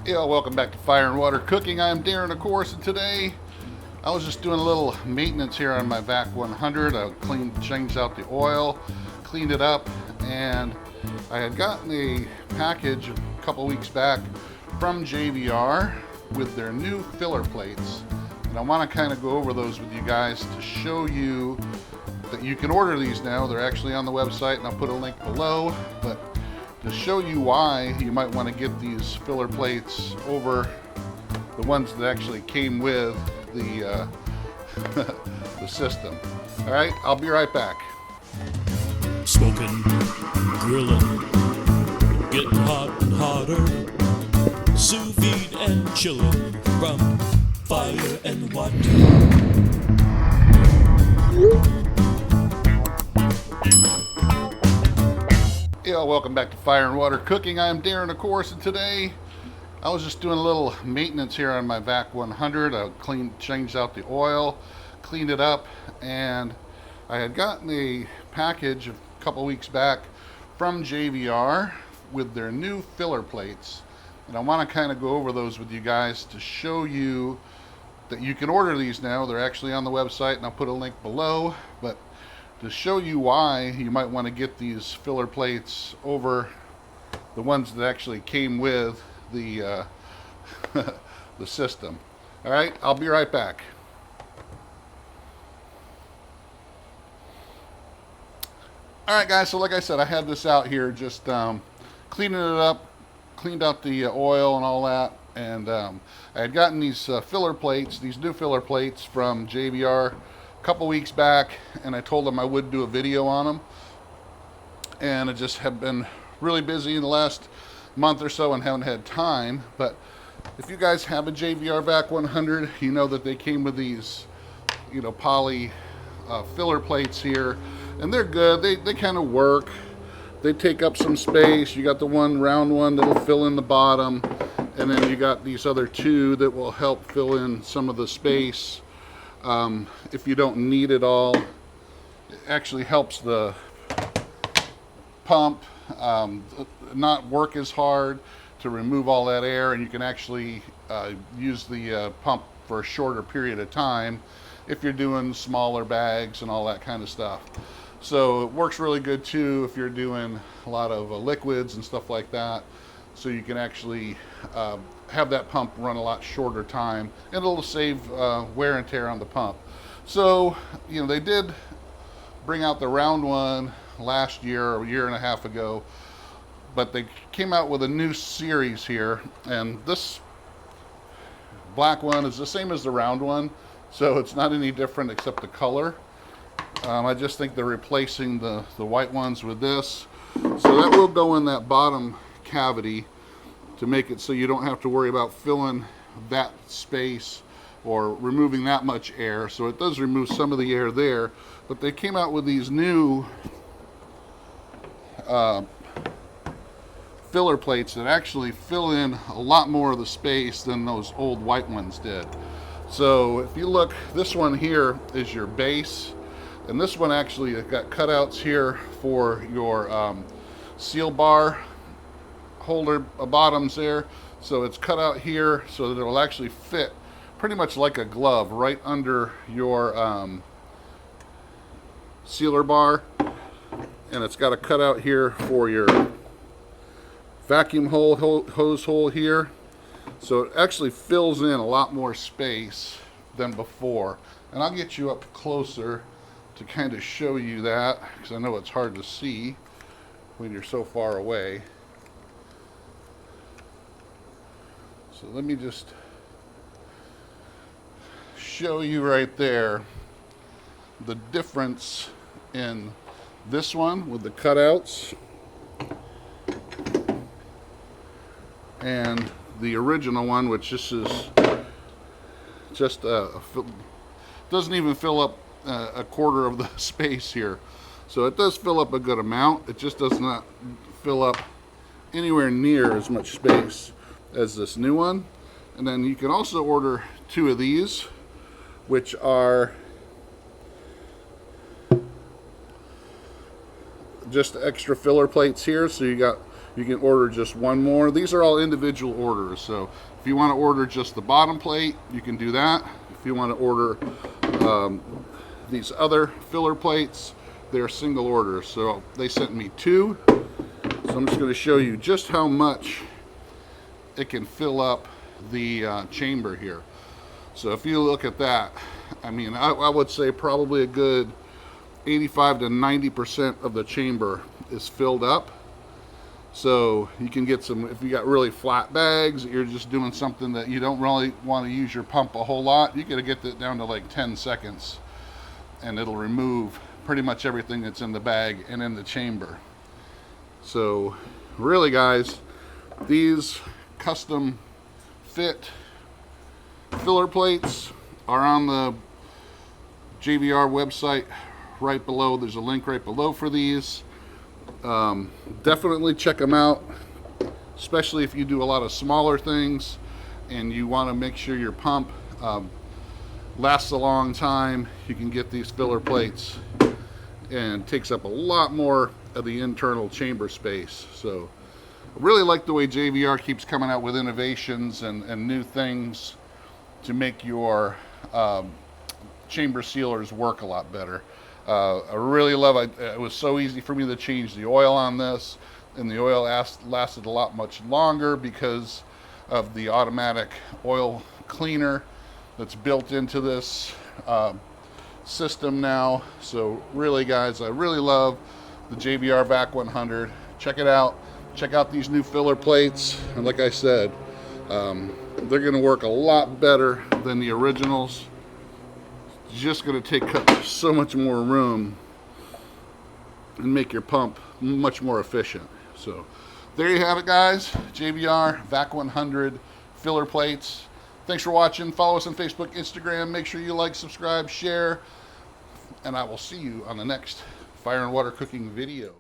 Yeah, welcome back to Fire and Water Cooking. I'm Darren, of course, and today I was just doing a little maintenance here on my Vac100. I changed out the oil, cleaned it up, and I had gotten a package a couple weeks back from JVR with their new filler plates. And I want to kind of go over those with you guys to show you that you can order these now. They're actually on the website, and I'll put a link below. But to show you why you might want to get these filler plates over the ones that actually came with the the system. All right, I'll be right back. Smoking, grilling, getting hot and hotter, sous vide and chilling from fire and water. Yeah, welcome back to Fire and Water Cooking. I'm Darren, of course, and today I was just doing a little maintenance here on my Vac100. I changed out the oil, cleaned it up, and I had gotten a package a couple weeks back from JVR with their new filler plates. And I want to kind of go over those with you guys to show you that you can order these now. They're actually on the website, and I'll put a link below. But to show you why you might want to get these filler plates over the ones that actually came with the the system. All right, I'll be right back. All right, guys, so like I said, I had this out here just cleaning it up, cleaned out the oil and all that, and I had gotten these filler plates, these new filler plates from JVR a couple weeks back, and I told them I would do a video on them, and I just have been really busy in the last month or so and haven't had time. But if you guys have a JVR Vac100, you know that they came with these, poly filler plates here, and they're good. They kind of work. They take up some space. You got the one round one that'll fill in the bottom, and then you got these other two that will help fill in some of the space. If you don't need it all, it actually helps the pump not work as hard to remove all that air, and you can actually use the pump for a shorter period of time if you're doing smaller bags and all that kind of stuff. So it works really good too if you're doing a lot of liquids and stuff like that. So you can actually have that pump run a lot shorter time, and it'll save wear and tear on the pump. So, they did bring out the round one last year or a year and a half ago, but they came out with a new series here, and this black one is the same as the round one, so it's not any different except the color. I just think they're replacing the white ones with this, so that will go in that bottom cavity to make it so you don't have to worry about filling that space or removing that much air. So it does remove some of the air there, but they came out with these new filler plates that actually fill in a lot more of the space than those old white ones did. So if you look, this one here is your base, and this one actually got cutouts here for your seal bar holder bottoms there. So it's cut out here so that it will actually fit pretty much like a glove right under your sealer bar, and it's got a cutout here for your vacuum hose hole here. So it actually fills in a lot more space than before, and I'll get you up closer to kind of show you that, because I know it's hard to see when you're so far away. So let me just show you right there the difference in this one with the cutouts and the original one, which this is just doesn't even fill up a quarter of the space here. So it does fill up a good amount. It just does not fill up anywhere near as much space as this new one. And then you can also order two of these, which are just extra filler plates here. So you got You can order just one more. These are all individual orders, so if you want to order just the bottom plate, you can do that. If you want to order these other filler plates, they're single orders. So they sent me 2. So I'm just going to show you just how much it can fill up the chamber here. So if you look at that, I mean, I would say probably a good 85 to 90% of the chamber is filled up. So you can get some, if you got really flat bags, you're just doing something that you don't really want to use your pump a whole lot, you gotta get that down to like 10 seconds and it'll remove pretty much everything that's in the bag and in the chamber. So really guys, these custom fit filler plates are on the JVR website right below. There's a link right below for these. Definitely check them out, especially if you do a lot of smaller things and you want to make sure your pump lasts a long time. You can get these filler plates and takes up a lot more of the internal chamber space. So I really like the way JVR keeps coming out with innovations and new things to make your chamber sealers work a lot better. I really love it. It was so easy for me to change the oil on this, and the oil lasted a lot much longer because of the automatic oil cleaner that's built into this system now. So really guys, I really love the JVR Vac100. Check it out. Check out these new filler plates, and like I said, they're going to work a lot better than the originals. Just going to take up so much more room and make your pump much more efficient. So there you have it guys, JVR Vac100 filler plates. Thanks for watching. Follow us on Facebook, Instagram. Make sure you like, subscribe, share, and I will see you on the next fire and water cooking video.